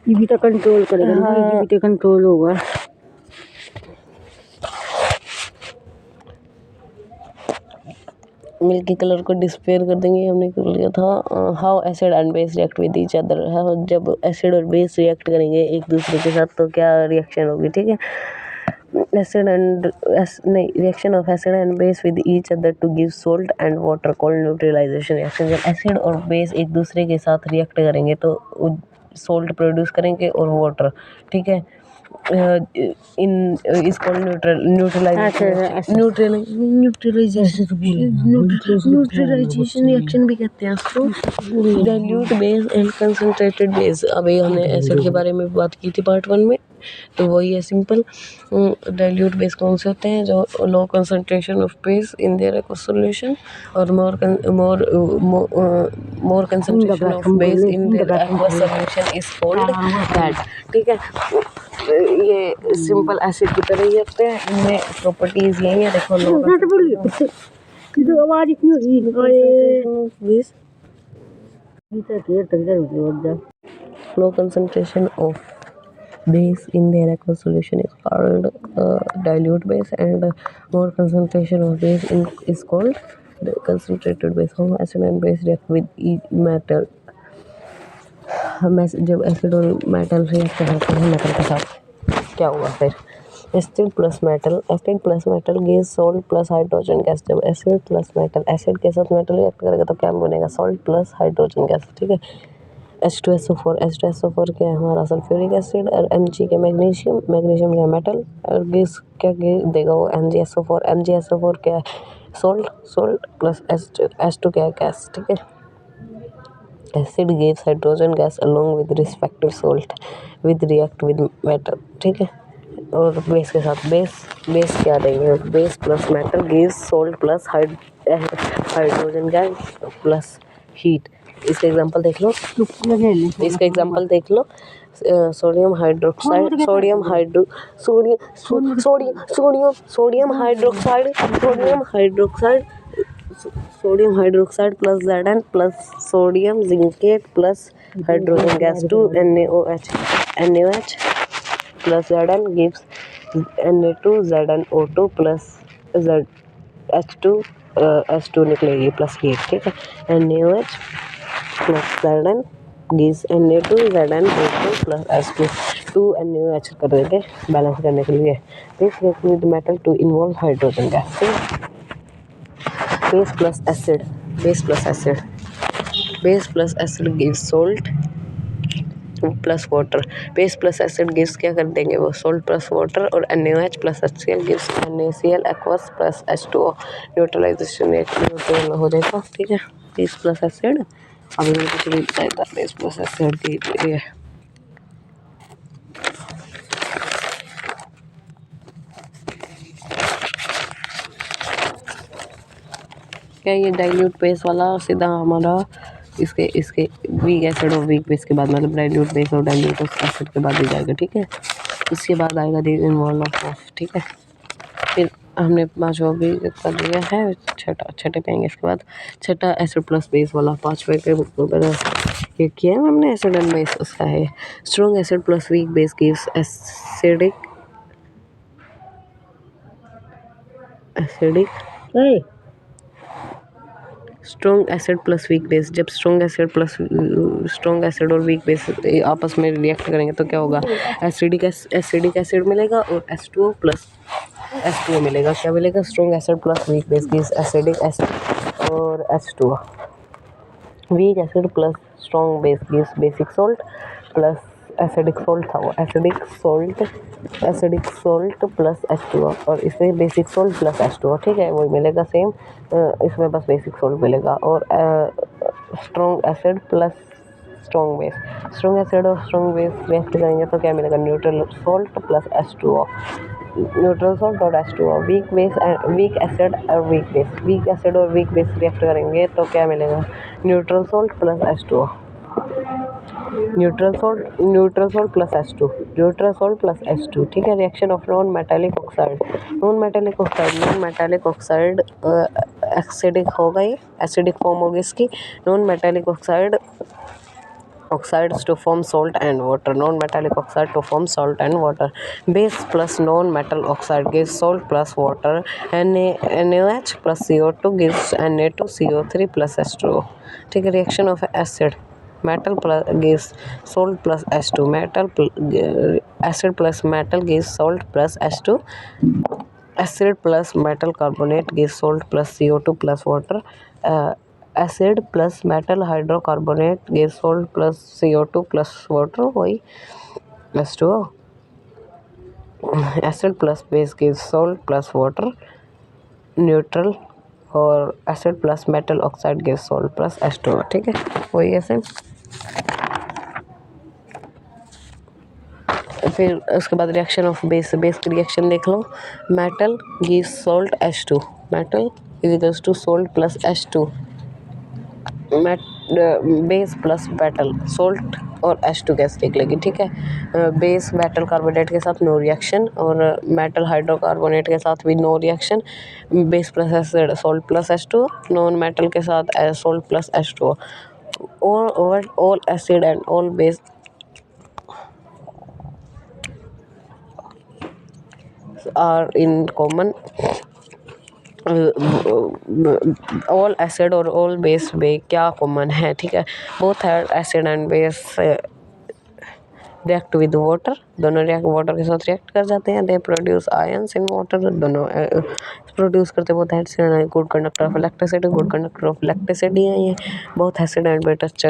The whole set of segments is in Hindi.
ये भी तो कंट्रोल करेगा, ये भी तो कंट्रोल होगा। मिल्की कलर को डिस्पेयर कर देंगे, हमने कर लिया था। How acid and base react with each other, जब एसिड और बेस रिएक्ट करेंगे एक दूसरे के साथ तो क्या रिएक्शन होगी, ठीक है। Reaction of acid and base with each other to give salt and water called neutralisation reaction. जब एसिड और बेस एक दूसरे के साथ रिएक्ट करेंगे तो सोल्ट प्रोड्यूस करेंगे और वाटर, ठीक है। इन इज कॉल्ड न्यूट्रलाइजेशन रिएक्शन भी कहते हैं इसको। Dilute base and concentrated base, अभी हमने एसिड के बारे में बात की थी पार्ट 1 में, तो वही है सिंपल। डाइल्यूट बेस कौन से होते हैं, जो low concentration of base in their aqueous solution और more concentration of base in their aqueous solution is called that, ठीक है। ये सिंपल एसिड की तरह ही होते हैं, इनमें प्रॉपर्टीज यही है, देखो लो आवाज इतनी होगी low concentration of base in their aqueous solution is called dilute base, and more concentration of base is called the concentrated base. How acid and base react with each metal, जब एसिड और मेटल रिएक्ट करते हैं मेटल के साथ क्या होगा फिर, acid plus metal gas salt plus hydrogen gas. जब एसिड प्लस मेटल, एसिड के साथ मेटल रिएक्ट करेगा तो क्या बनेगा, सॉल्ट प्लस हाइड्रोजन गैस, ठीक है। H2SO4 क्या है हमारा सल्फ्यूरिक एसिड, और Mg क्या मैग्नीशियम क्या मेटल, और गैस क्या देगा वो MgSO4 क्या है सॉल्ट प्लस H2 क्या है गैस, ठीक है। Acid gives hydrogen gas along with respective salt with react with metal, ठीक है। और बेस के साथ बेस क्या देंगे, base plus metal gives salt plus hydrogen gas plus heat. इसका एग्जांपल देख लो, sodium hydroxide plus Zn plus sodium zincate plus hydrogen gas 2 NaOH plus Zn gives Na2ZnO2 plus H2 निकलेगी प्लस हीट, ठीक है। NaOH plus Zn gives Na2ZnO2 plus H2 NaOH कर देंगे बैलेंस करने के लिए। This react with metal to involve hydrogen gas. Base plus acid gives salt plus water. Base plus acid gives क्या कर देंगे वो, सॉल्ट प्लस वाटर, और NaOH plus HCl gives NaCl aqueous plus H2O। Neutralization neutral हो जाएगा, ठीक है। बेस प्लस एसिड अभी मैंने कुछ भी बताया था, बेस प्लस एसिड की ये क्या, ये डाइल्यूट बेस वाला सीधा हमारा इसके वीक एसिड और वीक बेस के बाद, मतलब डाइल्यूट बेस और डाइल्यूट एसिड के बाद ही जाएगा, ठीक है। इसके बाद आएगा दी इन्वॉल्व ऑफ, ठीक है। फिर हमने 5वां भी कर लिया है, छठे पे आएंगे इसके बाद। छठा एसिड प्लस बेस वाला 5वें के ये किया है हमने, एसिड एंड बेस उसका है। Strong acid plus weak base gives acidic strong acid plus weak base. जब स्ट्रॉन्ग एसिड और वीक बेस आपस में रिएक्ट करेंगे तो क्या होगा, एसिडिक एसिड मिलेगा और H2O प्लस H2O मिलेगा। क्या मिलेगा, strong acid plus weak base gives acidic acid और H2O। Weak acid plus strong base gives basic salt plus acidic salt था वो, एसिडिक सॉल्ट प्लस H2O, और इसमें बेसिक सॉल्ट प्लस H2O, ठीक है, वही मिलेगा सेम। इसमें बस बेसिक सॉल्ट मिलेगा। और strong acid plus strong base और स्ट्रॉन्ग बेस रिएक्ट करेंगे तो क्या मिलेगा, neutral salt plus H2O। Neutral salt और H2O। वीक एसिड और वीक बेस रिएक्ट करेंगे तो क्या मिलेगा, neutral salt plus H2O। Neutral salt plus H2, ठीक है। Reaction of non metallic oxide acidic होगा, ये एसिडिक फॉर्म होगी इसकी। Non metallic oxide oxides to form salt and water. Non-metallic oxide to form salt and water. Base plus non-metal oxide gives salt plus water. NaOH plus CO2 gives Na2CO3 plus H2O. ठीक है, reaction of acid. Metal plus gives salt plus H2. Acid plus metal gives salt plus H2. Acid plus metal carbonate gives salt plus CO2 plus water. Acid plus metal hydrocarbonate gives salt plus CO2 plus water, वही H2O. Acid plus base gives salt plus water, neutral. और acid plus metal oxide gives salt plus H2O. ठीक है, वही ऐसे। फिर उसके बाद रिएक्शन ऑफ बेस की रिएक्शन देख लो। Metal gives salt H2, metal is equals to salt plus H2। Base plus metal, salt और H2 गैस निकलेगी। ठीक है, बेस मेटल कार्बोनेट के साथ नो रिएक्शन और मेटल हाइड्रोकार्बोनेट के साथ भी no reaction. Base plus acid salt plus H2, non metal के साथ salt plus H2। All acid and all base are in common. All acid और ऑल बेस में क्या कॉमन है? ठीक है, बोथ है acid and base react with water, दोनों वाटर के साथ रिएक्ट कर जाते हैं। They produce ions in water, दोनों प्रोड्यूस करते बहुत acid and good conductor of electricity, good conductor of electricity है ये। बहुत एसिड एंड बेस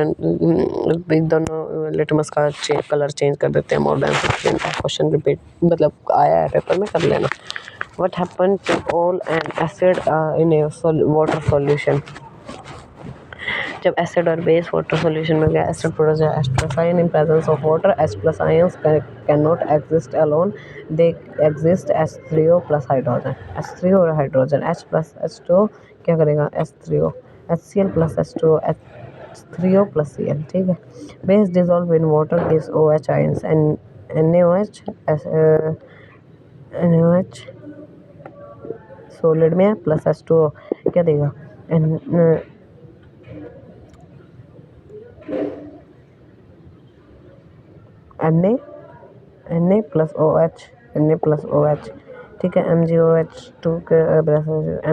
दोनों लिटमस का कलर चेंज कर देते हैं। मोर देन क्वेश्चन रिपीट मतलब आया है पेपर में, कर लेना। What happened to all an acid in a water solution? जब एसिड और बेस वाटर सॉल्यूशन में गया, acid produce H plus ion in presence of water. H plus ions cannot exist alone, they exist H3O plus hydrogen, H3O और हाइड्रोजन। H plus H2O क्या करेगा? H3O, HCl plus H2O, H3O plus Cl। ठीक है, base dissolve in water gives OH ions and NaOH solid में है प्लस H2O क्या देगा? Na प्लस OH, ठीक है। MgOH2 के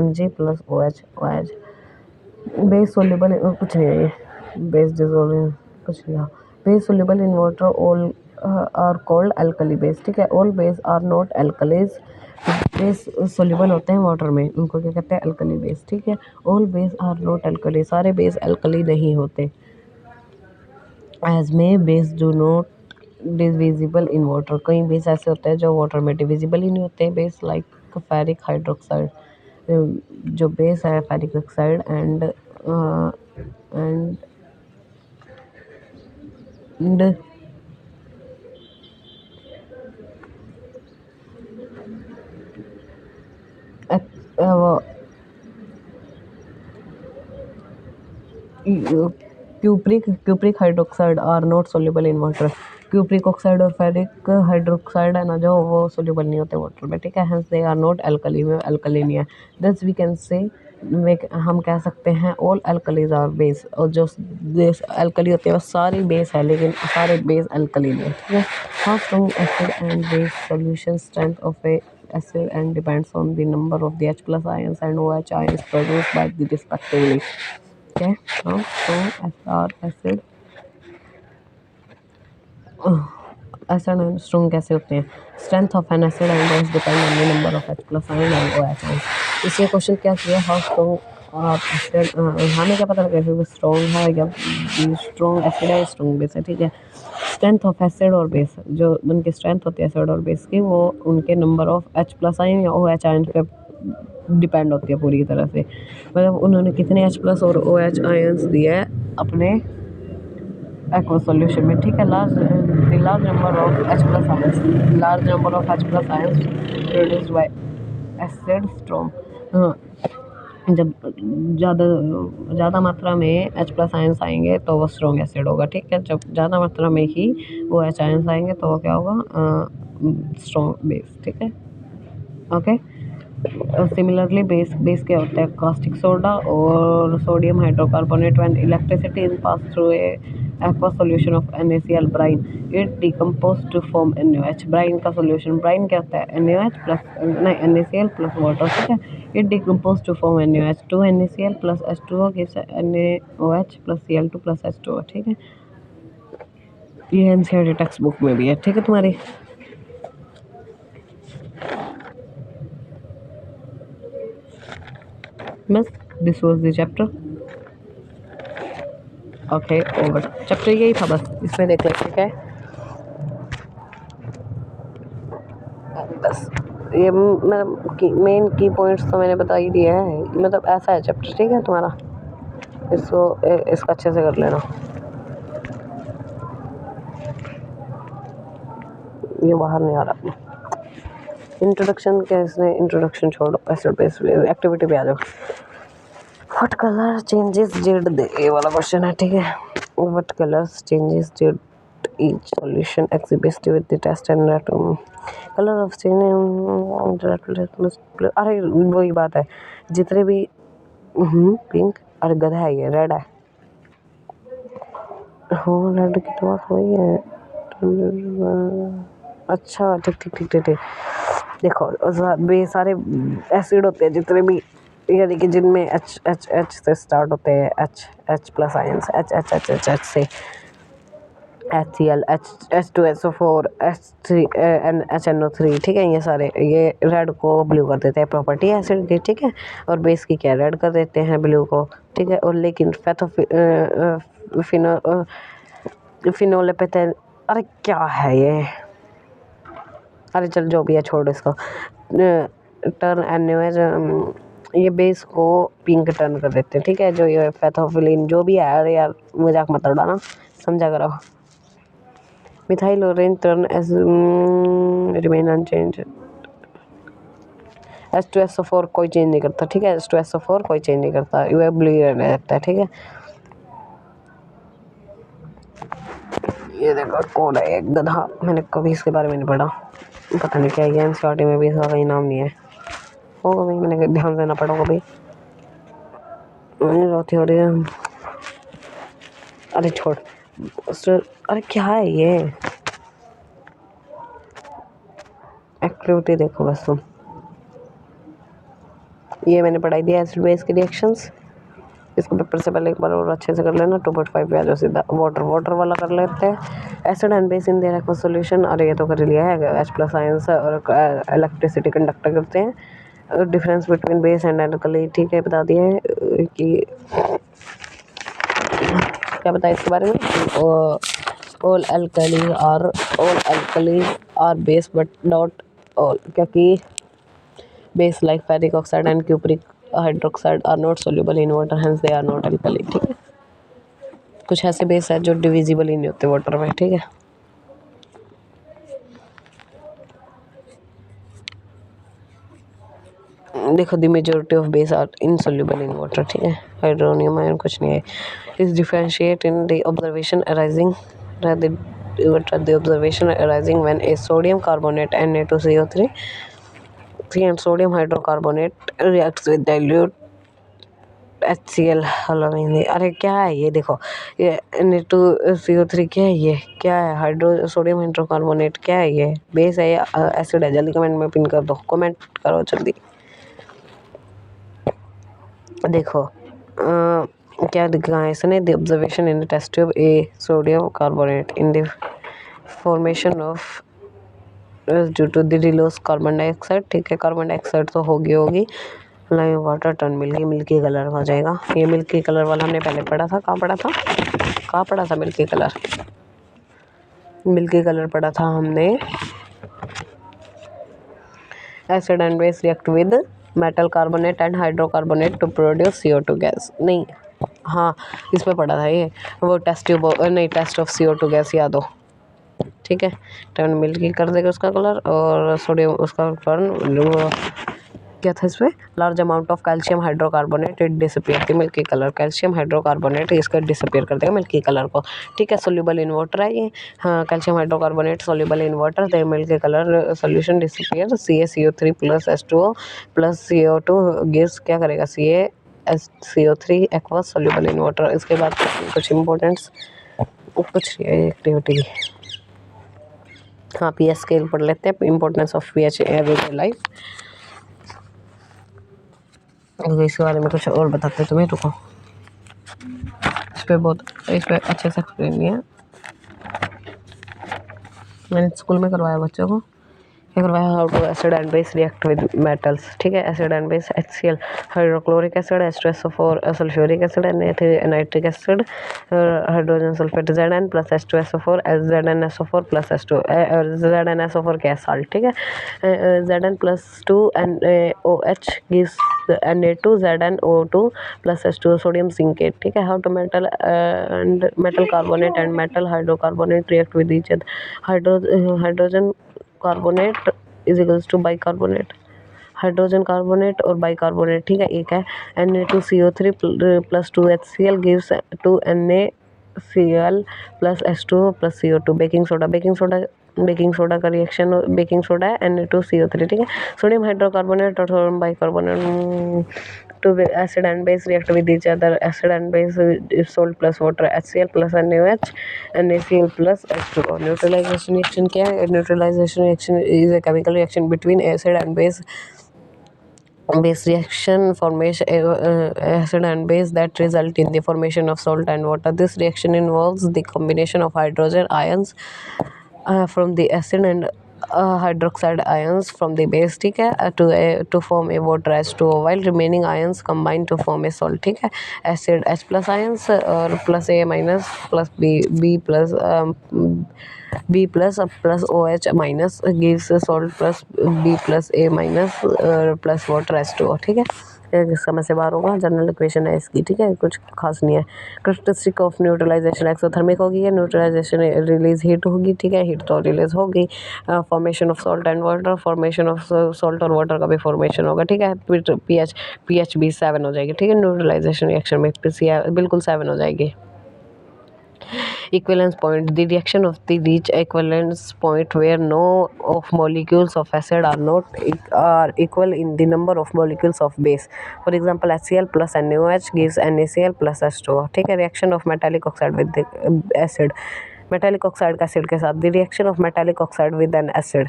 Mg plus OH base soluble कुछ नहीं है ये, बेस डिसॉल्विंग कुछ नहीं है। Base soluble in water all are called alkali base. ठीक है, all base are not alkalis, base soluble होते हैं वाटर में, उनको क्या कहते हैं? Alkali base. ठीक है, all base are not alkali, सारे बेस अल्कली नहीं होते। एज में base do not divisible in water, कई बेस ऐसे होते हैं जो वाटर में डिविजिबल ही नहीं होते। बेस लाइक फेरिक हाइड्रोक्साइड, जो बेस है ferric oxide and cupric hydroxide are not soluble in water. Cupric oxide और फेरिक हाइड्रोक्साइड है ना, जो वो सोल्यूबल नहीं होते वाटर में। ठीक है, hence they are not alkali, में अल्कली नहीं है। दिस वी कैन से, हम कह सकते हैं ऑल अल्कलीज आर बेस, और जो बेस अल्कली होते हैं वो सारी बेस है, लेकिन सारे बेस अल्कली नहीं है। ठीक है, how strong acid and base solution strength of A acid and depends on the number of the H plus ions and OH ions produced by the respectively. Okay, now so acid and strong कैसे होते हैं? Strength of an acid and base depend on the number of H plus ion and OH ions. इसलिए क्वेश्चन क्या किया? हाउ स्ट्रॉन्ग एसिड, हमें क्या पता लगे फिर स्ट्रॉन्ग है या स्ट्रॉन्ग एसिड है, स्ट्रॉन्ग बेस है। ठीक है, स्ट्रेंथ ऑफ एसिड और बेस, जो उनकी स्ट्रेंथ होती है एसिड और बेस की, वो उनके number of H plus ion या OH आयन पे डिपेंड होती है पूरी तरह से। मतलब उन्होंने कितने H प्लस और OH आयन्स दिए है अपने एक्वा सॉल्यूशन में। ठीक है, large number of H plus ions produced by acid strong. जब ज़्यादा मात्रा में H प्लस आयन्स आएंगे तो वो स्ट्रॉन्ग एसिड होगा। ठीक है, जब ज़्यादा मात्रा में ही OH आयन्स आएंगे तो वो क्या होगा? Strong base. ठीक है, ओके। सिमिलरली बेस क्या होता है, कास्टिक सोडा और sodium hydrocarbonate when electricity is pass through a aqua solution of NaCl brine it decompose to form NaOH। Brine का सॉल्यूशन, ब्राइन क्या होता है NaOH प्लस नहीं NaCl प्लस वाटर, ठीक है। It decompose to form NaOH, 2 NaCl plus H2O gives NaOH plus Cl2 plus H2O, ठीक है। ये एनसीईआरटी टेक्स्ट बुक में भी है, ठीक है तुम्हारी। Miss this was the chapter. Okay over, chapter यही था बस, इसमें देख लेते क्या है बस। ये मेन की पॉइंट्स तो मैंने बता ही दिया है, मतलब ऐसा है चैप्टर, ठीक है तुम्हारा। इसको अच्छे से कर लेना। ये बाहर नहीं आ रहा। इंट्रोडक्शन कैसे, इंट्रोडक्शन छोड़ो, एसिड बेस एक्टिविटी पे आ जाओ। What colour changes did they, ये वाला क्वेश्चन है, ठीक है। What colours changes did each solution exhibit with the test and color of change, अरे वही बात है, जितने भी पिंक, अरे गधा है ये, रेड है। हाँ रेड की तो बात वही है। अच्छा ठीक ठीक ठीक ठीक ठीक। देखो सारे एसिड होते हैं जितने भी, यानी कि जिनमें एच एच एच से स्टार्ट होते हैं, H H plus ions, H H H H H से HCl, H2SO4, H3 HNO3, ठीक है। ये सारे ये रेड को ब्लू कर देते हैं, प्रॉपर्टी एसिड की, ठीक है। और बेस की क्या, रेड कर देते हैं ब्लू को, ठीक है। और लेकिन फिनोलेपेथेन, अरे क्या है ये, अरे चल जो भी है छोड़ इसको। टर्न एनएच, ये बेस को पिंक टर्न कर देते हैं, ठीक है। जो ये फैथोफिलिन जो भी है, अरे यार मजाक मत उड़ाना, समझा करो। Methyl orange turn as remain unchange. H2SO4 कोई चेंज नहीं करता, ठीक है। H2SO4 कोई चेंज नहीं करता, ये ब्लू रहता है, ठीक है। ये देखो कौन है एक गधा, मैंने कभी इसके बारे में नहीं पढ़ा, पता नहीं क्या है, एनसीईआरटी में भी इसका कहीं नाम नहीं है, होगा भाई, मैंने ध्यान देना पड़ा कभी। रोती हो रही है, अरे छोड़। अरे क्या है ये एक्टिविटी, देखो बस तुम, ये मैंने पढ़ाई दिया एसिड बेस के रिएक्शंस। इसको पेपर से पहले एक बार और अच्छे से कर लेना। 2.5 पे आ जाओ सीधा, वाटर वाला कर लेते हैं। Acid and base in their aqueous solution, अरे ये तो कर लिया है, H प्लस आयंस और इलेक्ट्रिसिटी कंडक्टर करते हैं। Difference between base and alkali, ठीक है, बता दिया है कि क्या बताया इसके बारे में। All alkalis are base but not all, क्योंकि base like ferric oxide and cupric hydroxide are not soluble in water, hence they are not alkali, ठीक है। कुछ ऐसे बेस है जो डिविजिबल ही नहीं होते वाटर में, ठीक है। देखो the majority of base are insoluble in water, ठीक है। हाइड्रोनियम आयन कुछ नहीं है। Is differentiate in the observation arising the observation arising when a sodium carbonate Na2CO3 and sodium hydrocarbonate reacts with dilute HCl हलोवेन। अरे क्या है ये, देखो ये Na2CO3 क्या है, ये क्या है, सोडियम हाइड्रोकार्बोनेट क्या है, ये बेस है या एसिड है, जल्दी कमेंट में पिन कर दो, कमेंट करो जल्दी। देखो क्या दिखा है इसने, the observation in the test tube A sodium carbonate in the formation of due to the release carbon dioxide, ठीक है। कार्बन डाइऑक्साइड तो होगी lime water turn milky colour हो जाएगा। ये मिल्की कलर वाला हमने पहले पढ़ा था, कहाँ पढ़ा था मिल्की कलर पढ़ा था हमने। Acid and base react with metal carbonate and hydrocarbonate to produce CO2 gas, नहीं हाँ इसमें पढ़ा था ये, वो टेस्ट ऑफ CO2 गैस याद हो, ठीक है। टर्न मिल्की कर देगा उसका कलर, और सोडियम उसका टर्न क्या था इसमें, large amount of calcium hydrocarbonate it disappear the milky colour, calcium hydrocarbonate इसका डिसअपीयर कर देगा मिल्की कलर को, ठीक है। सोल्यूबल इन वाटर है ये, हाँ calcium hydrocarbonate soluble in water the milky colour solution disappear, CaCO3 plus H2O plus CO2 gives क्या करेगा, CO3 aqueous soluble in water. इसके बाद कुछ इंपॉर्टेंट्स कुछ एक्टिविटी, हाँ पीएच स्केल पढ़ लेते हैं, importance of pH everyday life. इसके बारे में कुछ और बताते हैं तुम्हें, रुको, इस पर अच्छे से एक्सप्लेन नहीं है, मैंने स्कूल में करवाया बच्चों को, क्या करवाया, how to acid and base react with metals, ठीक है। Acid and base HCl hydrochloric acid, H2SO4 sulphuric acid, nitric acid, hydrogen sulphate Zn plus H2SO4 ZnSO4 plus H2, ZnSO4 क्या है, साल्ट, ठीक है। Zn plus 2 NaOH gives Na2 ZnO2 plus H2O sodium zincate, ठीक है। How to metal and metal carbonate and metal hydrocarbonate react with each other, hydrogen carbonate is equals to bicarbonate, hydrogen carbonate और बाइकार्बोनेट, ठीक है। एक है Na2CO3 plus 2HCl gives 2NaCl plus H2O plus CO2। Baking soda का रिएक्शन, बेकिंग सोडा है Na2CO3, ठीक है। सोडियम हाइड्रोकार्बोनेट और sodium bicarbonate to acid and base react with each other, acid and base is salt plus water, HCl plus NaOH, NaCl plus H2O। Neutralization reaction क्या है, neutralization reaction is a chemical reaction between acid and base reaction formation, acid and base that result in the formation of salt and water. This reaction involves the combination of hydrogen ions from the acid and hydroxide ions from the base, ठीक है, to form a water H2O, while remaining ions combine to form a salt, ठीक है। acid H plus ions और plus A minus plus B plus OH minus gives salt plus B plus A minus plus water H2O, ठीक है। समय से बाहर होगा, जनरल इक्वेशन है इसकी, ठीक है, कुछ खास नहीं है। कैरेक्टरिस्टिक ऑफ न्यूट्रलाइजेशन एक्सोथर्मिक होगी, या न्यूट्रलाइजेशन रिलीज हीट होगी, ठीक है, हीट तो रिलीज होगी। Formation of salt and water, formation of salt और वाटर का भी फॉर्मेशन होगा, ठीक है। पीएच भी 7 हो जाएगी, ठीक है, न्यूट्रलाइजेशन रिएक्शन में बिल्कुल 7 हो जाएगी। Equivalence point, the reaction of the reach equivalence point where no of molecules of acid are equal in the number of molecules of base. For example, HCl plus NaOH gives NaCl plus H2O, ठीक है। reaction of metallic oxide with the acid, metallic oxide का acid के साथ, the reaction of metallic oxide with an acid,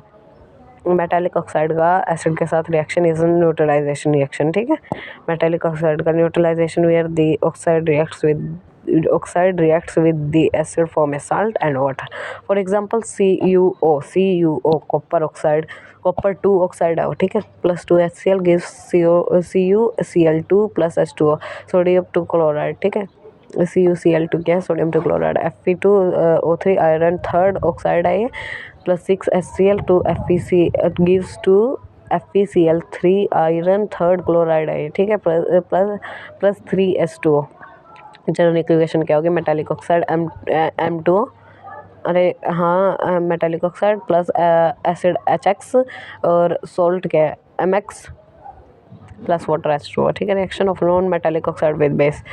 metallic oxide का एसिड के साथ रिएक्शन इज न्यूट्रलाइजेशन रिएक्शन, ठीक है। मेटालिक ऑक्साइड का neutralization where the oxide reacts with the acid form a salt and water. For example, CuO copper oxide, copper 2 oxide है, ठीक है, plus 2HCl gives CuCl2 plus H2O, sodium two chloride, ठीक है। CuCl2 क्या है, sodium two chloride. Fe2O3 iron third oxide है ये, plus 6HCl to FeC gives to FeCl3 iron third chloride है, ठीक है, प्लस 3H2O। जनरल इक्वेशन क्या होगी, मेटालिक ऑक्साइड M2O, अरे हाँ, metallic oxide plus acid HX और सॉल्ट क्या है MX प्लस वाटर H2O, ठीक है। Reaction of non metallic oxide with base,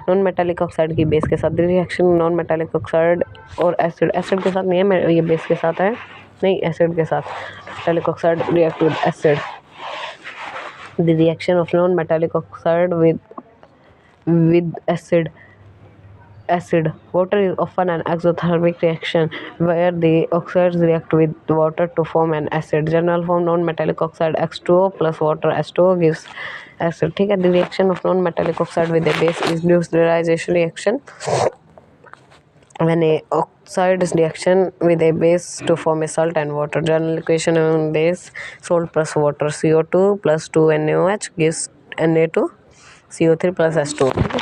non metallic oxide की बेस के साथ रिएक्शन, नॉन मेटालिक ऑक्साइड और एसिड के साथ नहीं है, ये बेस के साथ है, नहीं एसिड के साथ, metallic oxide react with acid. The reaction of non metallic oxide with acid water is often an exothermic reaction where the oxides react with water to form an acid. General form non-metallic oxide X2O plus water H2O gives acid, ठीक है। The reaction of non-metallic oxide with a base is neutralization reaction when a oxide reaction with a base to form a salt and water. General equation on base salt plus water, CO2 plus 2 NaOH gives Na2CO3 plus H2O, ठीक है।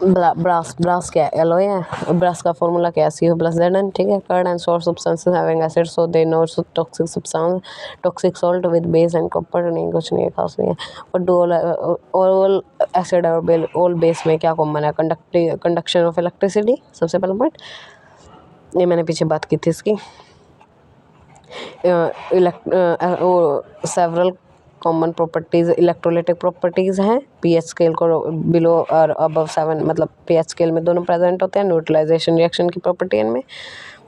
ब्रास क्या है, एलॉय है, ब्रास का फॉर्मूला क्या है, CO प्लस Zn, ठीक है। Curd and sours substances having acid so they no toxic substance, toxic salt with base and copper, नहीं कुछ नहीं है खास नहीं है। और डू ऑल एसिड और ऑल बेस में क्या कॉमन है, कंडक्शन ऑफ इलेक्ट्रिसिटी, सबसे पहला पॉइंट, ये मैंने पीछे बात की थी इसकी। Several common properties electrolytic properties हैं। पीएच स्केल को बिलो और अबव 7 मतलब पीएच स्केल में दोनों प्रेजेंट होते हैं। न्यूट्रलाइजेशन रिएक्शन की प्रॉपर्टी इनमें।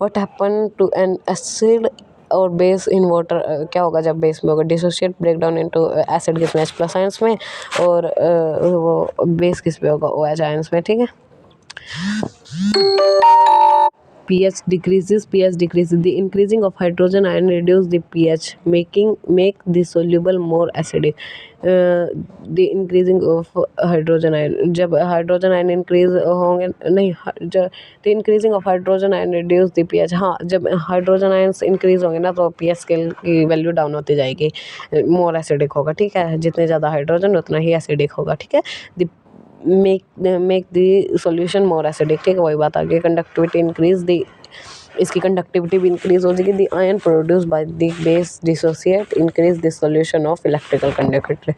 What happen to an acid और बेस इन वाटर, क्या होगा जब बेस में होगा? Dissociate break down into acid किस में? H+ आयंस में, और वो बेस किस में होगा? OH आयंस में, ठीक है। pH decreases. The increasing of hydrogen ion reduce the pH, make the soluble more acidic. The increasing of hydrogen ion, जब हाइड्रोजन आयन इंक्रीज होंगे, नहीं, the increasing of hydrogen ion reduce the pH, हाँ, जब हाइड्रोजन आयंस इंक्रीज होंगे ना तो pH स्केल की वैल्यू डाउन होती जाएगी, मोर एसिडिक होगा, ठीक है। जितने ज़्यादा हाइड्रोजन उतना ही एसिडिक होगा, ठीक है। The make the solution more acidic, ठीक है, वही बात आ गई। कंडक्टिविटी इंक्रीज, द इसकी कंडक्टिविटी भी इंक्रीज हो जाएगी। The ion produce by the base dissociate, increase the solution of electrical conductivity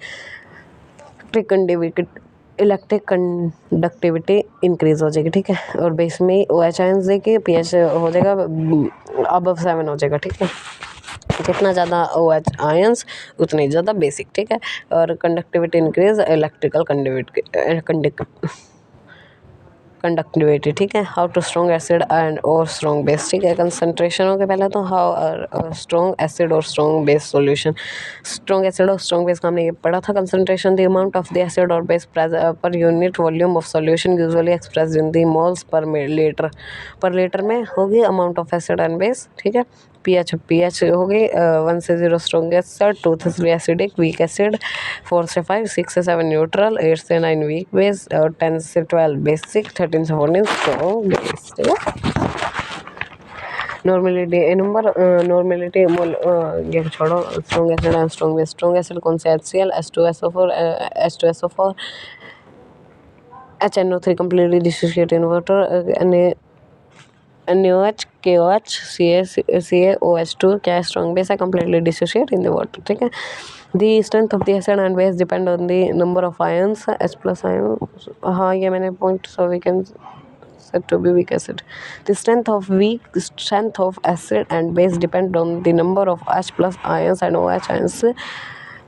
increase हो जाएगी, ठीक है। और बेस में OH आयंस देके pH हो जाएगा अबव 7 हो जाएगा, ठीक है। जितना ज़्यादा OH आयंस उतनी ज़्यादा बेसिक, ठीक है। और कंडक्टिविटी इंक्रीज इलेक्ट्रिकल कंडक्टिविटी, ठीक है। How to strong acid and और स्ट्रॉन्ग बेस, ठीक है। कंसंट्रेशन हो गया पहले तो, हाउ स्ट्रॉन्ग एसिड और strong base solution. Strong acid और स्ट्रॉन्ग बेस का हमने ये पढ़ा था। Concentration the amount of the acid और base per unit volume of solution usually expressed in the moles per litre में होगी amount of acid and base, ठीक है। पीएच होगी 1 से 0 स्ट्रॉन्ग एसिड, 2 से 3 एसिडिक वीक एसिड, 4 से 5, 6 से 7 न्यूट्रल, 8 से 9 वीक बेस, और 10 से 12 बेसिक, 13 से 14 स्ट्रॉन्ग बेस, ठीक है। नॉर्मेलिटी नंबर, नॉर्मेलिटी मोल, ये छोड़ो। Strong acid and strong base. Strong acid कौन से? HCl, H2SO4, H2SO4, HNO3 completely dissociate in water, NaOH, KOH, CaOH2 क्या है? स्ट्रॉन्ग बेस है, completely dissociate in the water, ठीक है। The strength of the acid and base depend on the number of ions, H+ ion, हाँ ये मैंने point, so we can said to be weak acid. The strength of acid and base depend on the number of H+ ions and OH ions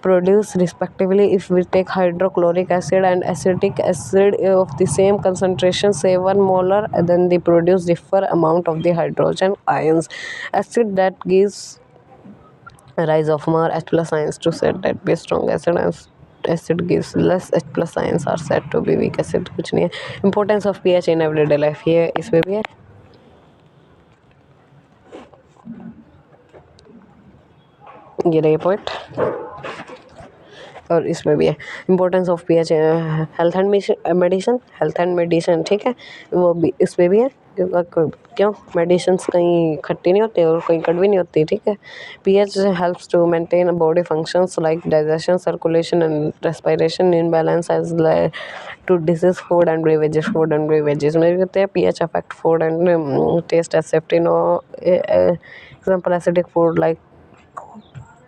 produced respectively. If we take hydrochloric acid and acetic acid of the same concentration, say 1 molar, then they produce different amount of the hydrogen ions. Acid that gives rise of more H+ ions to said that be strong acid, and acid gives less H+ ions are said to be weak acid. कुछ नहीं है। Importance of pH in everyday life, ये इसमें भी है। ये रही पॉइंट, और इसमें भी है। Importance of pH health and medicine, ठीक है, वो भी इसमें भी है। क्यों? मेडिसिन्स कहीं खट्टी नहीं होती और कहीं कड़वी नहीं होती, ठीक है। PH helps to maintain body functions like digestion, circulation and respiration in balance as to disease food and beverages में भी होते हैं। PH affect food and taste as safety, no example acidic food like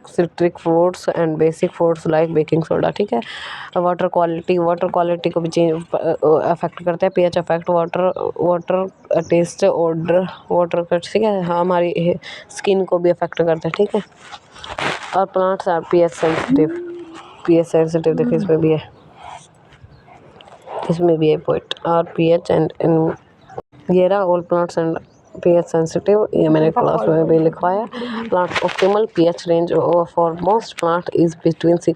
citric foods and basic foods like baking soda, ठीक है। वाटर क्वालिटी को भी चेंज अफेक्ट करता है। PH affect water taste, order water का, ठीक है। हाँ, हमारी स्किन को भी अफेक्ट करता है, ठीक है। और प्लांट्स आर पीएच सेंसिटिव, देखिए इसमें भी है पॉइंट। और पीएच एंड ये रहा all plants and pH sensitive, ये मैंने क्लास में भी लिखवाया। Plant optimal pH range for most plant is between 6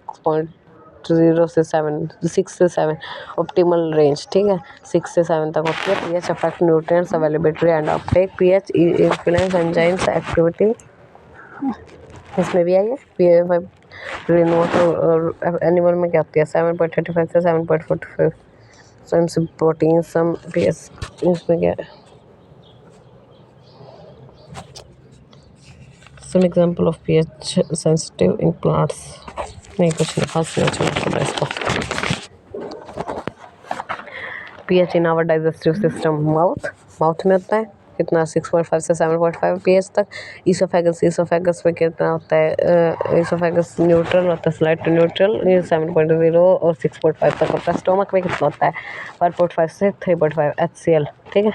से 7 ऑप्टिमल रेंज, ठीक है। 6 से 7 तक होती है। pH affect nutrients availability and Uptake. pH influence enzymes activity, इसमें भी आई है। रेन वाटर और एनिमल में क्या होती है? 7.35 से 7.45 सम प्रोटीन, सम pH, इसमें क्या है? Some example of pH sensitive in plants, नहीं कुछ नहीं खास, नहीं छोड़ा इसको। pH in our digestive system, mouth में होता है कितना? 6.5 से 7.5 pH तक। ईसोफेगस में कितना होता है? ईसोफेगस न्यूट्रल होता है, स्लाइट न्यूट्रल, ये 7.0 और 6.5 तक होता है। स्टोमक में कितना होता है? 1.5 से 3.5 HCl, ठीक है।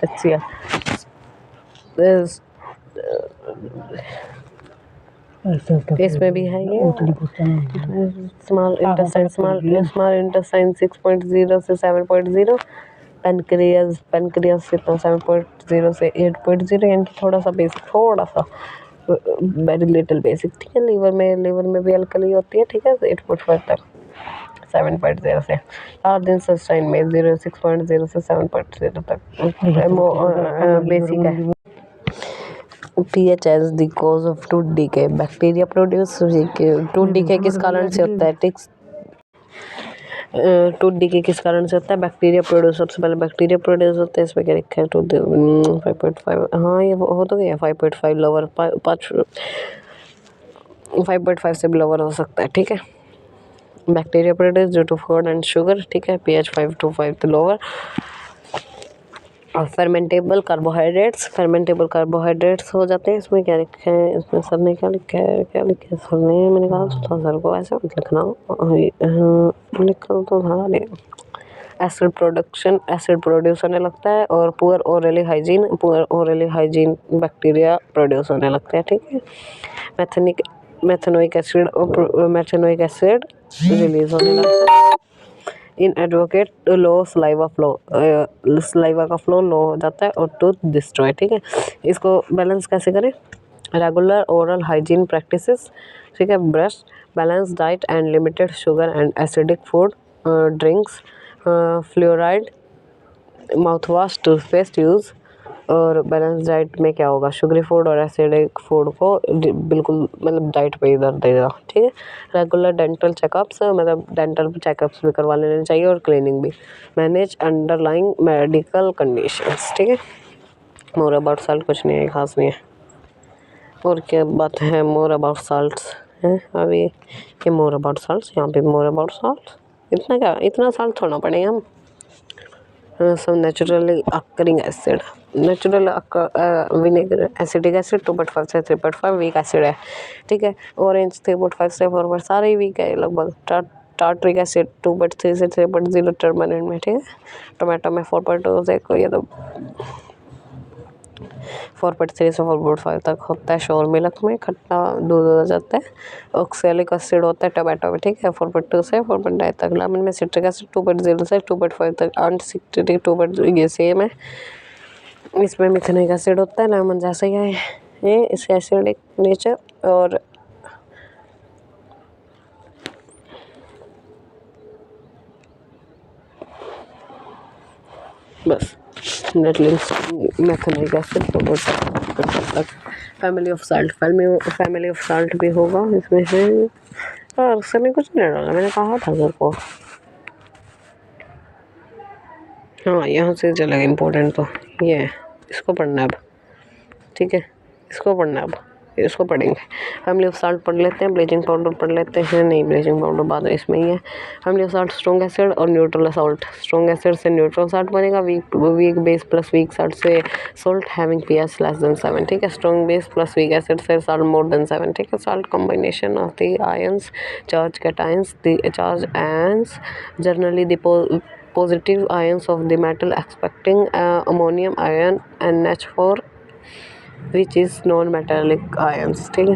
HCl इसमें भी है ये स्मॉल इंटेस्टाइन 6.0 से 7.0, पैनक्रियाज इतना 7.0 से 8.0, यानी कि थोड़ा सा बेसिक, थोड़ा सा वेरी लिटिल बेसिक, ठीक है। लीवर में भी अल्कली होती है, ठीक है, 8.5 तक 7.0 से। दिन सस्टाइन में 6.0 से 7.0 तक बेसिक है। pH as the cause of tooth decay, bacteria produce tooth decay किस कारण से होता है, टिक्स टूथ डीके किस कारण से होता है, बैक्टीरिया प्रोड्यूस, सबसे पहले बैक्टीरिया प्रोड्यूस होता है। इसमें क्या लिखा है, 5.5, हाँ ये हो तो गया 5.5 लोअर, 5.5 से भी लोअर हो सकता है, ठीक है। Bacteria produce due to food and sugar, ठीक है, pH 5 to 5 लोअर। और फर्मेंटेबल कार्बोहाइड्रेट्स हो जाते हैं। इसमें क्या लिखा है, इसमें सर ने क्या लिखा है सर ने, मैंने कहा था सर को ऐसे मत लिखना, लिखा तो था नहीं। एसिड प्रोड्यूस होने लगता है, और poor orally hygiene bacteria produce होने लगते हैं, ठीक है। मैथेनोइक एसिड रिलीज होने लगता है। इन एडवोकेट लो सलाइवा का फ्लो लो हो जाता है और टूथ डिस्ट्रॉय, ठीक है। इसको बैलेंस कैसे करें, रेगुलर ओरल हाइजीन प्रैक्टिसेस, ठीक है, brush, balance diet and limited sugar and acidic food drinks, fluoride, mouthwash, toothpaste use. और बैलेंस डाइट में क्या होगा, शुगरी फूड और एसिडिक फूड को बिल्कुल मतलब डाइट पे इधर देगा, ठीक है। रेगुलर डेंटल चेकअप्स, मतलब डेंटल चेकअप्स भी करवा लेने चाहिए, और क्लीनिंग भी। मैनेज अंडरलाइंग मेडिकल कंडीशंस, ठीक है। मोर अबाउट साल्ट कुछ नहीं है, खास नहीं है। और क्या बात है, मोर अबाउट साल्ट्स है अभी, ये मोर अबाउट साल्ट्स, यहाँ पे मोर अबाउट साल्ट, इतना साल्ट थोड़ा पड़ेगा हम। some naturally occurring acid, vinegar, acidic acid 2.5 से 3.5 वीक एसिड है, ठीक है। ऑरेंज 3.5 से 4, सारे वीक है लगभग। टार्ट्रिक एसिड 2.3 से 3.0 टर्मरिन में, ठीक है। टोमेटो में 4.2 से ये तो 4.3 से 4.5 तक होता है। शोर मिल्क में खट्टा दूध हो जाता है। ऑक्सैलिक एसिड होता है टोमेटो में, ठीक है, 4.2 से 4.9 तक। लेमन में सिट्रिक एसिड 2.0 से 2.5 तक। एंटीसिट्रिक 2.0 ये सेम है। इसमें मिथेनिक एसिड होता है, लेमन जैसा ही है ये, इसका एसिडिक नेचर। और बस नेटलिंग्स मैथेनिक एसिड तक। फैमिली ऑफ साल्ट भी होगा इसमें से। और सर ने कुछ नहीं डाला, मैंने कहा था सर को। हाँ यहाँ से चलेगा इम्पोर्टेंट तो ये है, इसको पढ़ना है अब, ठीक है, इसको पढ़ना है अब, इसको पढ़ेंगे। फैमिली ऑफ साल्ट पढ़ लेते हैं। ब्लीचिंग पाउडर पढ़ लेते हैं, नहीं ब्लीचिंग पाउडर बाद में इसमें ही है। Family of salt, strong acid और न्यूट्रल साल्ट। स्ट्रॉन्ग एसिड से न्यूट्रल साल्ट बनेगा, weak base plus weak salt से salt having pH less than 7, ठीक है। Strong base plus weak acid से साल्ट मोर देन 7, ठीक है। Salt combination of the ions, charge cations, the charge ions generally the positive ions of the metal expecting ammonium ion NH4 which is non-metallic ions, ठीक है।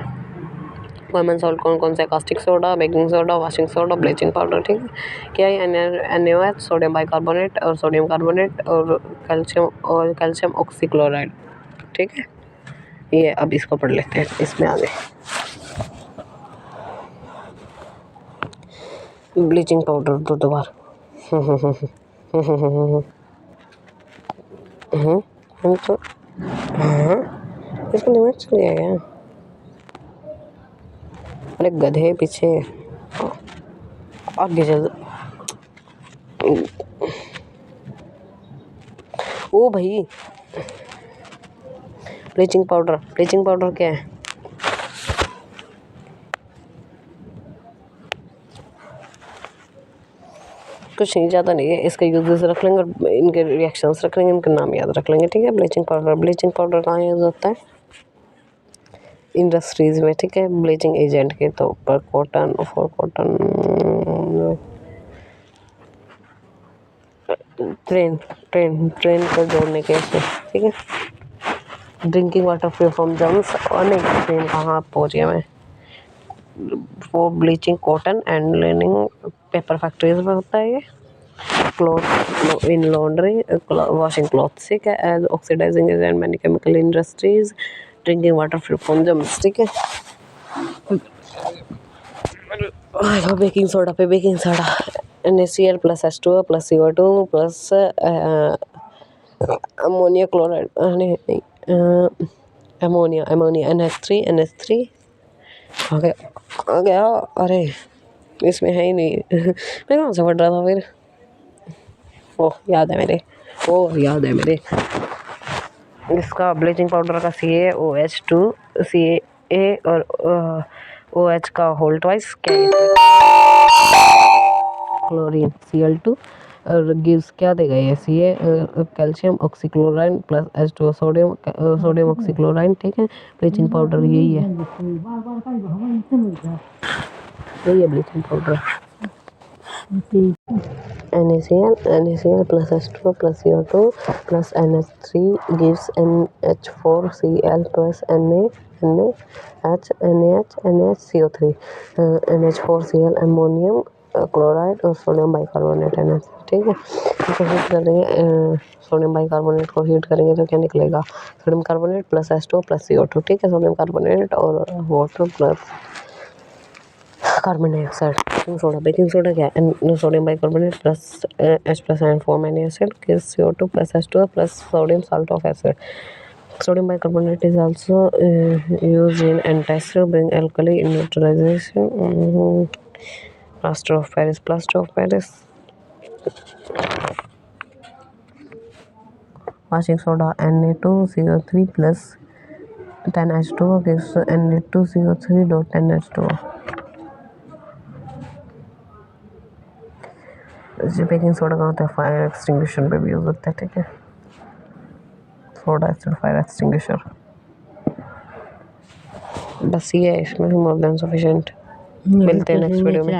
कॉमन सॉल्ट कौन कौन से, caustic soda, baking soda, washing soda, bleaching powder, ठीक है। क्या है, NaOH, सोडियम बाइकार्बोनेट और सोडियम कार्बोनेट और कैल्शियम ऑक्सीक्लोराइड, ठीक है। ये अब इसको पढ़ लेते हैं, इसमें आगे ब्लीचिंग पाउडर दो बार हम तो इसको दिमाग चल गया क्या? अरे गधे पीछे आगे चल। ओ भाई ब्लीचिंग पाउडर क्या है? कुछ नहीं, ज़्यादा नहीं है। इसके यूजेस रख लेंगे और इनके रिएक्शंस रख लेंगे, इनके नाम याद रख लेंगे, ठीक है। ब्लीचिंग पाउडर कहाँ यूज़ होता है? इंडस्ट्रीज़ में, ठीक है। ब्लीचिंग एजेंट के तौर पर कॉटन ट्रेन को जोड़ने के लिए, ठीक है। Drinking water free from germs, और नहीं ट्रेन कहाँ पहुँच गया मैं, for bleaching cotton and linen paper factories में होता है ये। Cloth in laundry washing cloth, ठीक है। As oxidizing agent many chemical industries, drinking water from germs, ठीक है। बेकिंग सोडा पे baking soda NaCl plus H2O plus CO2 plus ammonia chloride ammonia NH3 आ गया। अरे इसमें है ही नहीं मैं कहाँ से पढ़ रहा था फिर। ओह याद है मेरे इसका ब्लीचिंग पाउडर का CaOH2 Ca और OH का होल ट्वाइस क्या क्लोरीन Cl2 और गिव्स क्या देगा ये Ca calcium oxychlorine plus H2O sodium oxychlorine, ठीक है। ब्लीचिंग पाउडर यही है bleaching powder. NaCl plus H2O plus CO2 plus NH3 gives NH4Cl plus NaHCO3 NH4Cl ammonium chloride और सोडियम बाइकार्बोनेट NH, ठीक है। इसको हीट करेंगे, सोडियम बाइकार्बोनेट को हीट करेंगे तो क्या निकलेगा, sodium carbonate plus H2O plus CO2, ठीक है। सोडियम कार्बोनेट और water plus carbon dioxide. Baking soda क्या है, sodium bicarbonate plus H plus and form acid gives CO2 plus H2O plus sodium salt of acid. Sodium bicarbonate is also used in antacid, bring alkali in neutralization. Plaster of Paris. Washing soda Na2CO3 plus 10H2O gives Na2CO3 dot 10H2O. Baking soda का होता है फायर एक्सटिंग्विशर पे भी यूज होता है, ठीक है। सोडा एसिड फायर एक्सटिंग्विशर, बस ये है इसमें मोर देन सफिशिएंट। मिलते हैं नेक्स्ट वीडियो में।